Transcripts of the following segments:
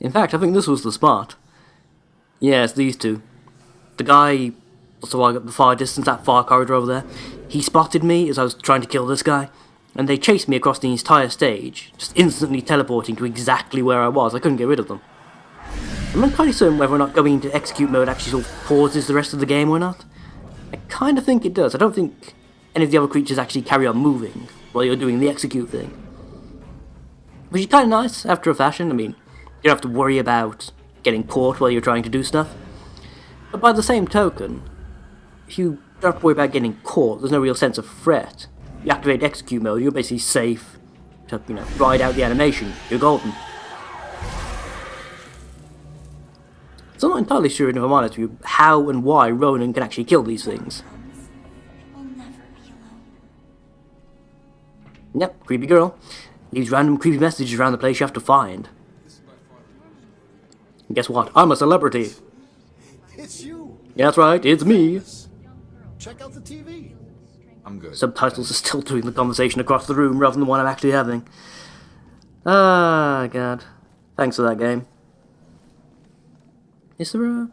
In fact, I think this was the spot. Yes, these two. The guy, so I got the far distance, that far corridor over there, he spotted me as I was trying to kill this guy, and they chased me across the entire stage, just instantly teleporting to exactly where I was. I couldn't get rid of them. I'm not entirely certain whether or not going into execute mode actually sort of pauses the rest of the game or not. I kind of think it does. I don't think any of the other creatures actually carry on moving while you're doing the execute thing. Which is kind of nice, after a fashion. I mean, you don't have to worry about getting caught while you're trying to do stuff. But by the same token, if you don't have to worry about getting caught, there's no real sense of threat. You activate execute mode, you're basically safe to, ride out the animation. You're golden. So I'm not entirely sure, if I'm honest with you, how and why Ronan can actually kill these things. We'll never be alone. Yep, creepy girl. Leaves random creepy messages around the place you have to find. And guess what? I'm a celebrity. It's you. Yeah, that's right, it's me. Check out the TV. I'm good. Subtitles are still doing the conversation across the room rather than the one I'm actually having. Ah, God. Thanks for that game. Is there a...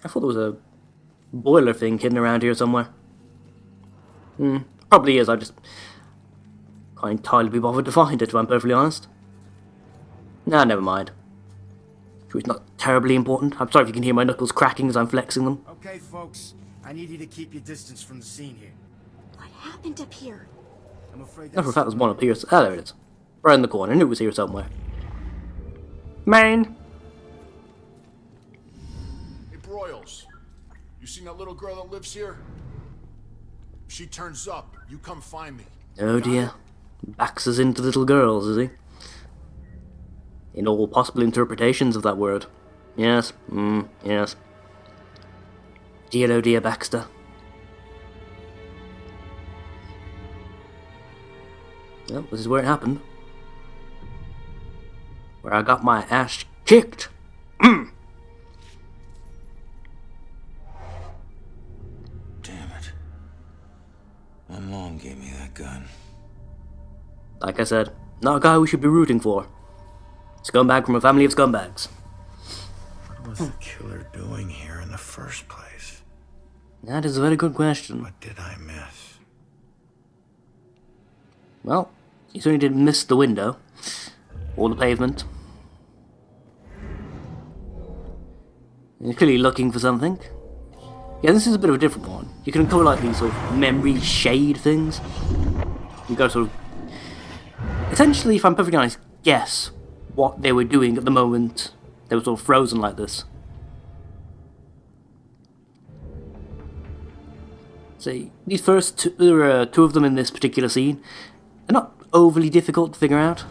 I thought there was a boiler thing hidden around here somewhere. Probably is, I just can't entirely be bothered to find it, if I'm perfectly honest. Nah, never mind. Sure, it's not terribly important. I'm sorry if you can hear my knuckles cracking as I'm flexing them. Okay, folks. I need you to keep your distance from the scene here. What happened up here? I'm afraid No, for a fact there's one up here. Ah, there it is. Right in the corner. I knew it was here somewhere. Main! Hey, Broyles. You seen that little girl that lives here? If she turns up, you come find me. Oh dear. Backs us into little girls, is he? In all possible interpretations of that word. Yes, yes. Dear oh dear, Baxter. Well, this is where it happened. Where I got my ass kicked. Damn it. My mom gave me that gun. Like I said, not a guy we should be rooting for. Scumbag from a family of scumbags. What was the killer doing here in the first place? That is a very good question. What did I miss? Well, you certainly didn't miss the window. Or the pavement. You're clearly looking for something. Yeah, this is a bit of a different one. You can call like these sort of memory shade things. You go sort of... Essentially, if I'm perfectly honest, guess what they were doing at the moment they were sort of frozen like this. See, these first two, there are two of them in this particular scene. They're not overly difficult to figure out.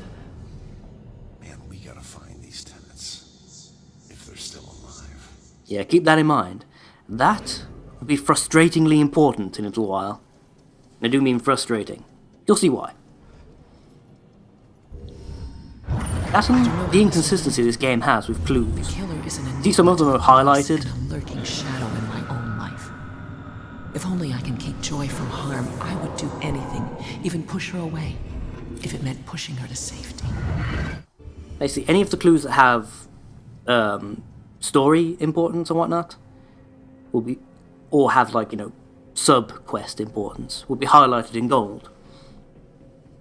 Man, we gotta find these tenants. If they're still alive. Yeah, keep that in mind. That will be frustratingly important in a little while. And I do mean frustrating. You'll see why. That's the inconsistency this game has with clues. Killer is an See, some of them are highlighted. a lurking shadow in my own life. If only I can keep Joy from harm, I would do anything, even push her away, if it meant pushing her to safety. Basically, any of the clues that have story importance and whatnot will be, or have like, sub-quest importance, will be highlighted in gold.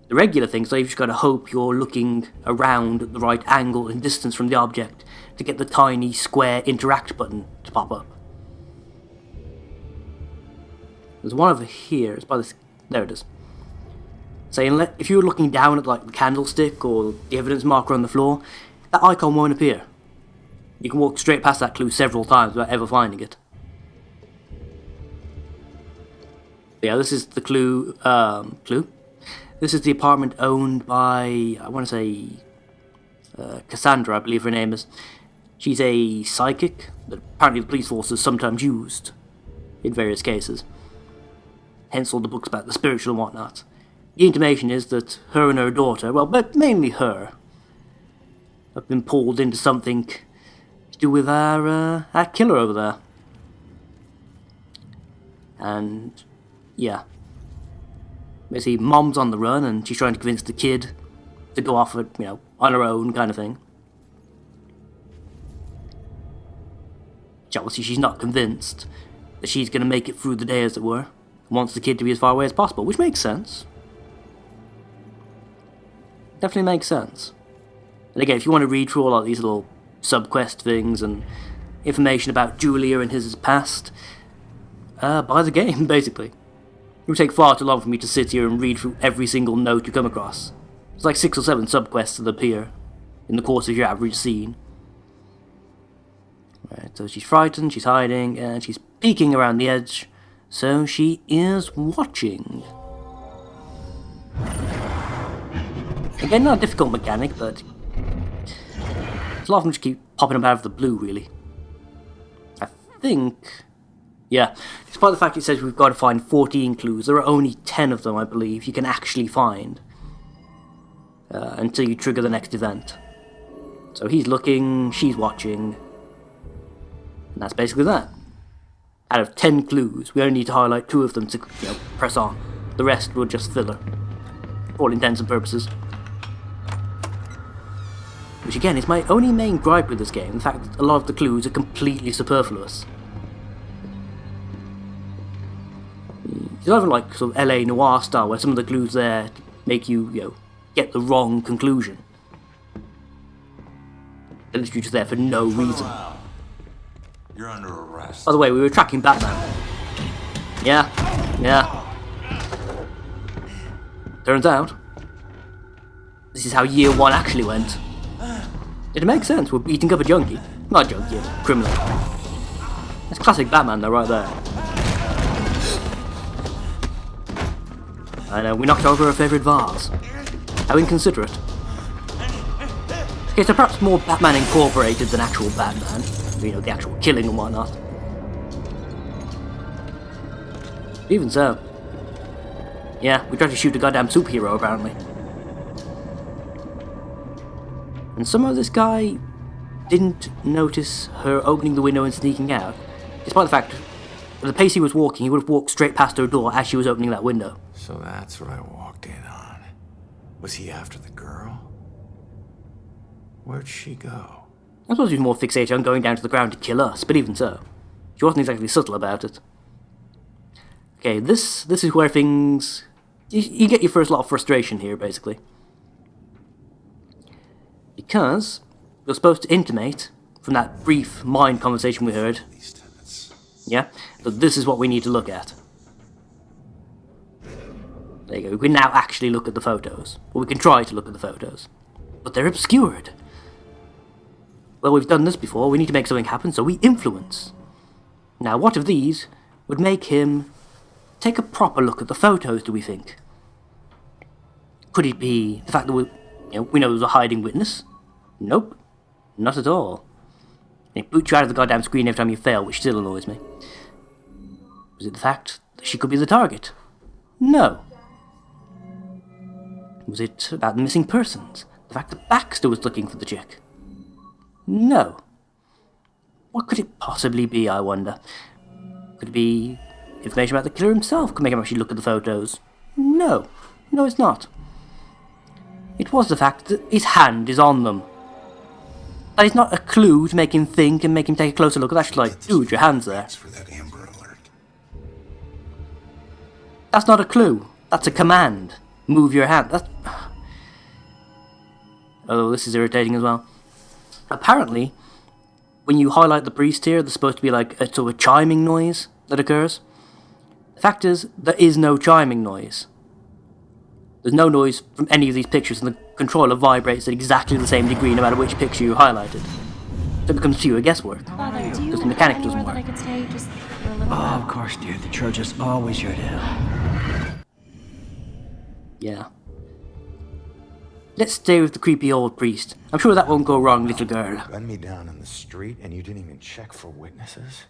The regular things, so you've just got to hope you're looking around at the right angle and distance from the object to get the tiny square interact button to pop up. There's one over here, it's by this, there it is. So if you're looking down at like the candlestick or the evidence marker on the floor, that icon won't appear. You can walk straight past that clue several times without ever finding it. But yeah, this is the clue, This is the apartment owned by, I want to say, Cassandra, I believe her name is. She's a psychic that apparently the police force has sometimes used in various cases. Hence all the books about the spiritual and whatnot. The intimation is that her and her daughter, well, but mainly her, have been pulled into something to do with our killer over there. And, yeah. Basically, mom's on the run and she's trying to convince the kid to go off, on her own kind of thing. Obviously, she's not convinced that she's going to make it through the day, as it were. Wants the kid to be as far away as possible, which makes sense. Definitely makes sense. And again, if you want to read through all of these little sub-quest things and information about Julia and his past, buy the game, basically. It would take far too long for me to sit here and read through every single note you come across. There's like 6 or 7 sub-quests that appear in the course of your average scene. Right, so she's frightened, she's hiding, and she's peeking around the edge, so she is watching. Again, not a difficult mechanic, but a lot of them just keep popping up out of the blue, really. I think... yeah, despite the fact it says we've got to find 14 clues, there are only 10 of them, I believe, you can actually find. Until you trigger the next event. So he's looking, she's watching. And that's basically that. Out of 10 clues, we only need to highlight 2 of them to, press on. The rest will just filler. For all intents and purposes. Which again is my only main gripe with this game, the fact that a lot of the clues are completely superfluous. It's not even like sort of LA Noire style, where some of the clues there make you, get the wrong conclusion. They're literally just there for no reason. You're under arrest. By the way, we were tracking Batman. Yeah. Turns out, this is how year 1 actually went. It makes sense, we're beating up a junkie. Not a junkie, a criminal. That's classic Batman though, right there. I know, we knocked over her favourite vase. How inconsiderate. Okay, so perhaps more Batman Incorporated than actual Batman. The actual killing and whatnot. Even so. Yeah, we tried to shoot a goddamn superhero, apparently. And somehow this guy didn't notice her opening the window and sneaking out. Despite the fact, at the pace he was walking, he would have walked straight past her door as she was opening that window. So that's what I walked in on. Was he after the girl? Where'd she go? I suppose he was more fixated on going down to the ground to kill us, but even so. She wasn't exactly subtle about it. Okay, this is where things... You get your first lot of frustration here, basically. Because you're supposed to intimate, from that brief mind conversation we heard, yeah, that this is what we need to look at. There you go, we can now actually look at the photos. Or we can try to look at the photos. But they're obscured. Well, we've done this before, we need to make something happen, so we influence. Now, what of these would make him take a proper look at the photos, do we think? Could it be the fact that we know there's a hiding witness? Nope, not at all. They boot you out of the goddamn screen every time you fail, which still annoys me. Was it the fact that she could be the target? No. Was it about the missing persons? The fact that Baxter was looking for the chick? No. What could it possibly be, I wonder? Could it be information about the killer himself? Could make him actually look at the photos? No. No, it's not. It was the fact that his hand is on them. That is not a clue to make him think and make him take a closer look. It's actually like, dude, your hand's there. For that Amber Alert. That's not a clue. That's a command. Move your hand. That's... Oh, this is irritating as well. Apparently, when you highlight the priest here, there's supposed to be like a sort of chiming noise that occurs. The fact is, there is no chiming noise. There's no noise from any of these pictures, and the controller vibrates at exactly the same degree no matter which picture you highlighted. So it becomes pure guesswork. Father, do you Because the have mechanic anywhere doesn't that I work. could stay just for a little Oh, while? of course, dear. The church is always your to help. Yeah. Let's stay with the creepy old priest. I'm sure that won't go wrong, little girl. Gun me down in the street and you didn't even check for witnesses?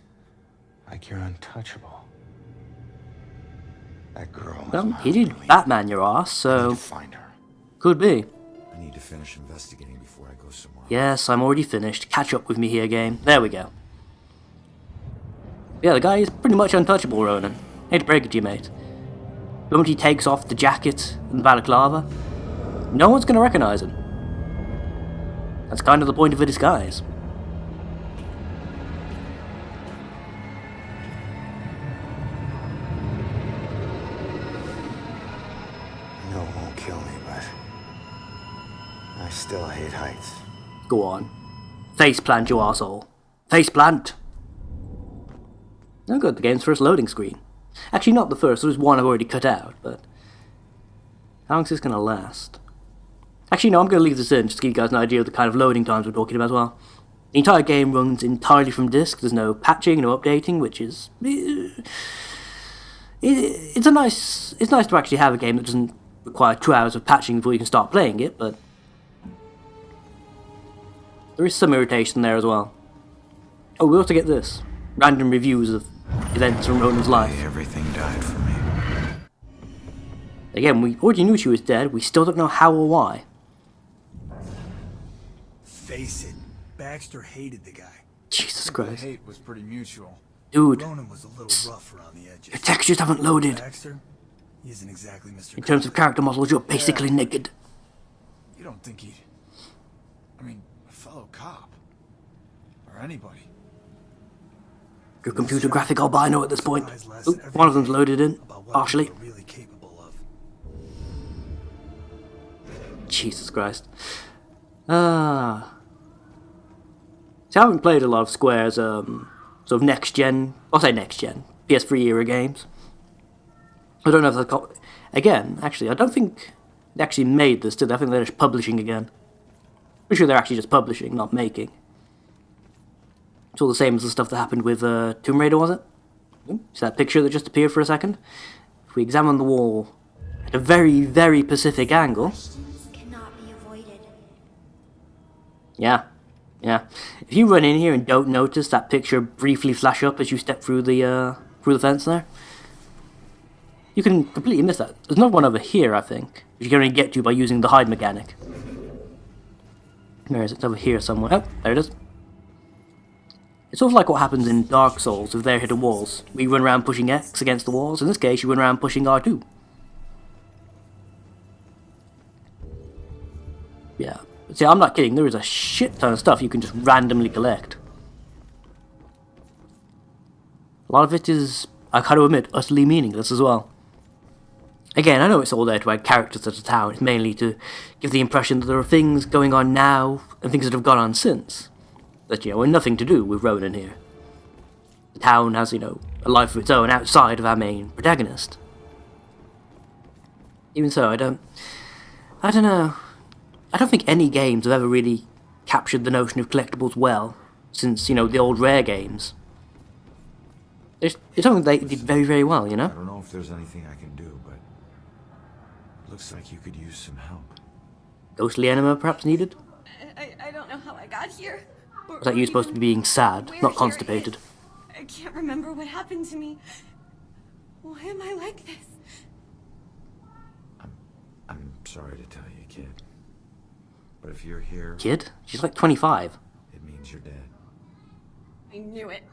Like you're untouchable. That girl is Well, my he did only lead. Batman your ass, I need so to find her. could be. I need to finish investigating before I go somewhere. Yes, I'm already finished. Catch up with me here, game. There we go. Yeah, the guy is pretty much untouchable, Ronan. Hate to break it to you, mate. The moment he takes off the jacket and the balaclava, no one's going to recognize him. That's kind of the point of a disguise. Go on. Faceplant, you arsehole. Faceplant! Oh good, the game's first loading screen. Actually, not the first, there's one I've already cut out, but... how long is this going to last? Actually, no, I'm going to leave this in, just to give you guys an idea of the kind of loading times we're talking about as well. The entire game runs entirely from disk, there's no patching, no updating, which is... It's nice to actually have a game that doesn't require 2 hours of patching before you can start playing it, but... there is some irritation there as well. Oh, we also get this. Random reviews of events from Ronan's life. Everything died for me. Again, we already knew she was dead, we still don't know how or why. Face it, Baxter hated the guy. Jesus The Christ. hate was pretty mutual. Dude, Ronan was a little rough around the edges. your textures haven't loaded. Baxter, he isn't exactly Mr. In terms of character models, you're basically naked. You don't think he'd... I mean, a fellow cop. Or anybody. Your computer graphic albino at this point. Guys last Oop, every one of them's day loaded in, about what partially. people are really capable of. Jesus Christ. See, I haven't played a lot of Square's, sort of next-gen, I'll say next-gen, PS3 era games. I don't know if that's got... again, actually, I don't think they actually made this, did they? I think they're just publishing again. Pretty sure they're actually just publishing, not making. It's all the same as the stuff that happened with Tomb Raider, was it? See that picture that just appeared for a second? If we examine the wall at a very, very specific angle... Questions cannot be avoided. Yeah. If you run in here and don't notice that picture briefly flash up as you step through the fence there, you can completely miss that. There's another one over here, I think, which you can only get to by using the hide mechanic. Where is it? It's over here somewhere. Oh, there it is. It's sort of like what happens in Dark Souls with their hidden walls. We run around pushing X against the walls. In this case, you run around pushing R2. Yeah. See, I'm not kidding. There is a shit ton of stuff you can just randomly collect. A lot of it is, I gotta admit, utterly meaningless as well. Again, I know it's all there to add characters to the town. It's mainly to give the impression that there are things going on now and things that have gone on since. That, are nothing to do with Ronan here. The town has, a life of its own outside of our main protagonist. Even so, I don't know. I don't think any games have ever really captured the notion of collectibles well, since, the old Rare games. It's something they did very, very well, I don't know if there's anything I can do, but... it looks like you could use some help. Ghostly enema perhaps needed? I don't know how I got here. Was that you supposed to be being sad, not constipated? I can't remember what happened to me. Why am I like this? I'm sorry to tell you, kid. But if you're here... Kid? She's like 25. it means you're dead. I knew it.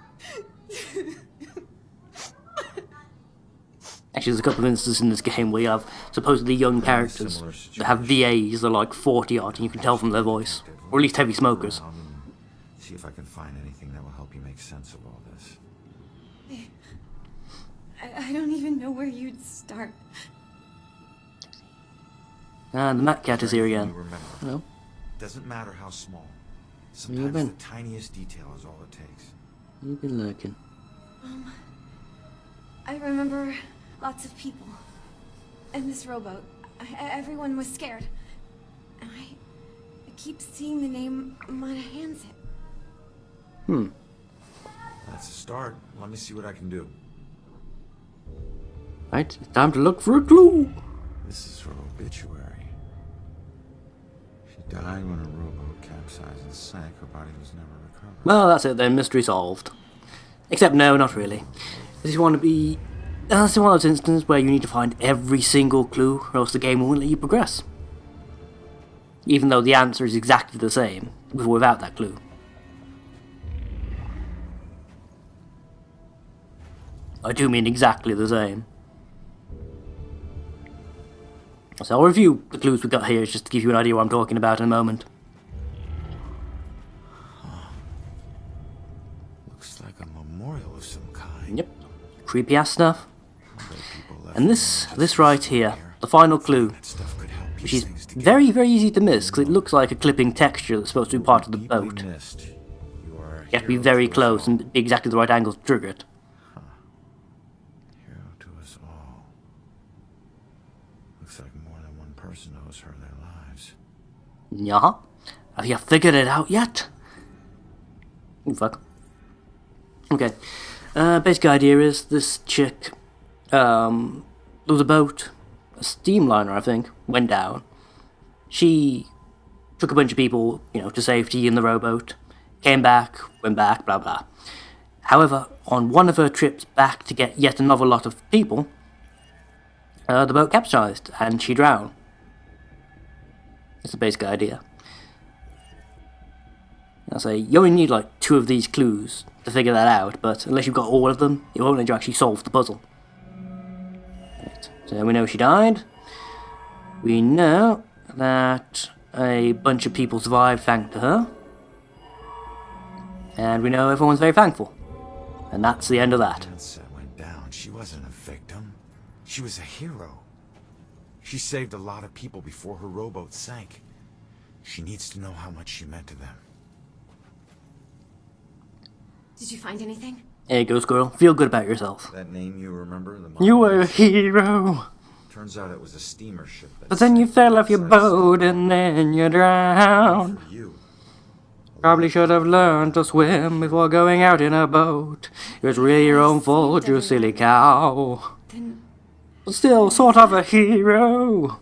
Actually, there's a couple of instances in this game where you have supposedly young characters that have VAs that are like 40 odd, and you can tell from their voice. Or at least heavy smokers. See if I can find anything that will help you make sense of all this. I don't even know where you'd start. The Matt Cat is here again. You remember. Hello. Doesn't matter how small. you Sometimes been? the tiniest detail is all it takes. You've been lurking. I remember lots of people. And this rowboat. Everyone was scared. And I keep seeing the name Mata Hansen. That's a start. Let me see what I can do. Right, it's time to look for a clue. This is her obituary. She died when a rowboat capsized and sank. Her body was never recovered. Well, that's it then, mystery solved. Except no, not really. This is one of those instances where you need to find every single clue, or else the game won't let you progress. Even though the answer is exactly the same, with or without that clue. I do mean exactly the same. So I'll review the clues we got here just to give you an idea what I'm talking about in a moment. Looks like a memorial of some kind. Yep. Creepy ass stuff. I bet people left And their this own right here, the final clue. That stuff could help. which is very, very easy to miss because it looks like a clipping texture that's supposed to be part of the boat. You have to be very close and be exactly the right angle to trigger it. Hero to us all. Looks like more than one person owes her their lives. Yeah? Have you figured it out yet? Oh, fuck. Okay. Basic idea is this chick, there was a boat, a steamliner, I think, went down. She took a bunch of people, to safety in the rowboat, came back, went back, blah blah. However, on one of her trips back to get yet another lot of people, the boat capsized and she drowned. That's the basic idea. I'll say, you only need like 2 of these clues to figure that out, but unless you've got all of them, it won't let you actually solve the puzzle. Right. So we know she died. We know that a bunch of people survived thanks to her. And we know everyone's very thankful. And that's the end of that. Once that went down, she wasn't a victim. She was a hero. She saved a lot of people before her rowboat sank. She needs to know how much she meant to them. Did you find anything? There you go, squirrel. Feel good about yourself. That name you remember? You were a hero. Turns out it was a steamer ship. But then you fell off your boat and then you drowned. For you. Probably should have learned to swim before going out in a boat. It was really your own fault, you silly cow. Then But still, sort of a hero.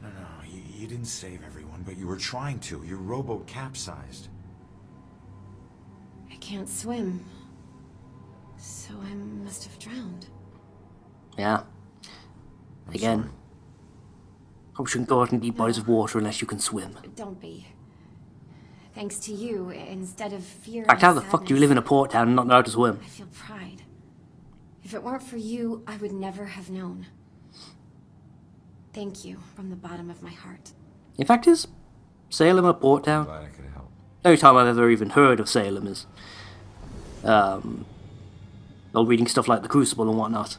No, you didn't save everyone, but you were trying to. Your rowboat capsized. I can't swim. So I must have drowned. Yeah. Again. I shouldn't go out in deep bodies of water unless you can swim. Don't be. Thanks to you, instead of fear In fact, how the fuck do you live in a port town and not know how to swim? I feel pride. If it weren't for you, I would never have known. Thank you from the bottom of my heart. In fact, is Salem a port town? Glad I could help. The only time I've ever even heard of Salem is, while reading stuff like The Crucible and whatnot.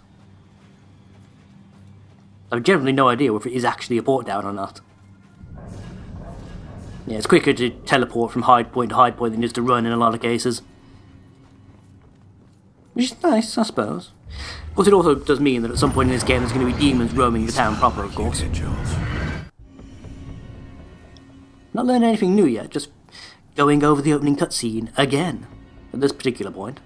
I've generally no idea whether it is actually a port town or not. Yeah, it's quicker to teleport from hide point to hide point than it is to run in a lot of cases. Which is nice, I suppose. Of course, it also does mean that at some point in this game there's going to be demons roaming the town proper, of course. Not learning anything new yet, just going over the opening cutscene again at this particular point.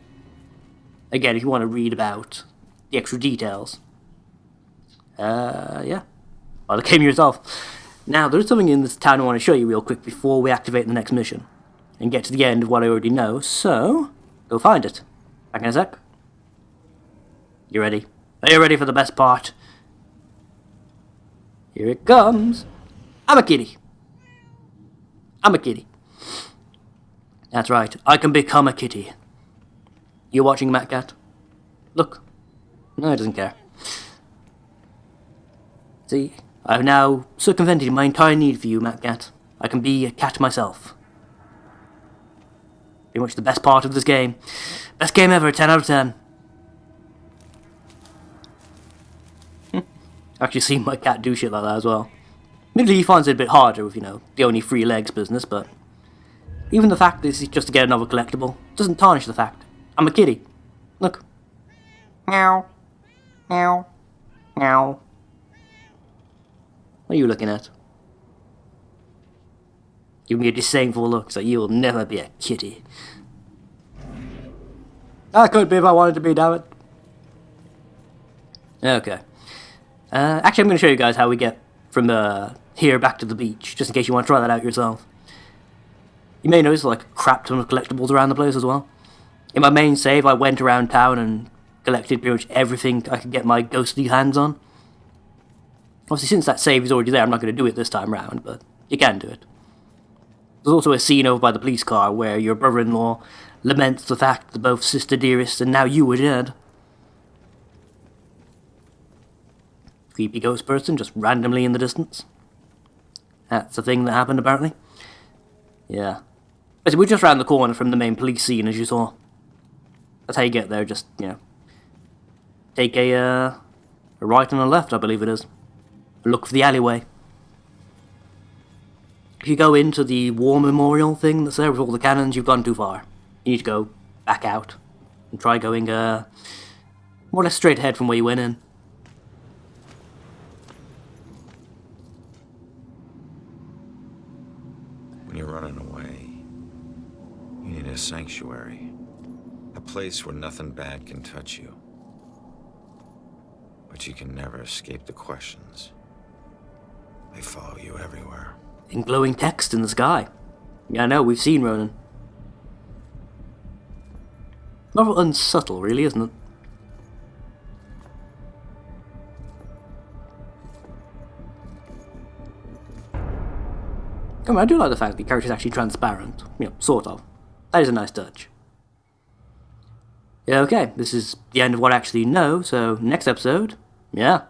Again, if you want to read about the extra details. Yeah. Buy the game yourself. Now, there's something in this town I want to show you real quick before we activate the next mission. And get to the end of what I already know, so go find it. Back in a sec. You ready? Are you ready for the best part? Here it comes. I'm a kitty. I'm a kitty. That's right, I can become a kitty. You watching, Matt Cat? Look. No, he doesn't care. See, I've now circumvented my entire need for you, Matt Cat. I can be a cat myself. Pretty much the best part of this game. Best game ever, 10 out of 10. Actually seen my cat do shit like that as well. Admittedly, he finds it a bit harder with, the only 3 legs business, but even the fact that this is just to get another collectible doesn't tarnish the fact. I'm a kitty. Look. Meow. Meow. Meow. What are you looking at? Give me a disdainful look, so you'll never be a kitty. I could be if I wanted to be, damn it. Okay. Actually, I'm going to show you guys how we get from here back to the beach, just in case you want to try that out yourself. You may notice like a crap ton of collectibles around the place as well. In my main save, I went around town and collected pretty much everything I could get my ghostly hands on. Obviously, since that save is already there, I'm not going to do it this time round, but you can do it. There's also a scene over by the police car where your brother-in-law laments the fact that both Sister Dearest and now you were dead. Creepy ghost person just randomly in the distance. That's the thing that happened, apparently. Yeah. Basically, we're just around the corner from the main police scene, as you saw. That's how you get there, just, take a right and a left, I believe it is. look for the alleyway. If you go into the war memorial thing that's there with all the cannons, you've gone too far. You need to go back out and try going more or less straight ahead from where you went in. When you're running away, you need a sanctuary. A place where nothing bad can touch you. But you can never escape the questions. They follow you everywhere. In glowing text in the sky. Yeah, I know, we've seen Ronan. Rather unsubtle, really, isn't it? I do like the fact that the character's actually transparent. You know, sort of. That is a nice touch. Yeah, okay, this is the end of what I actually know, so next episode, yeah,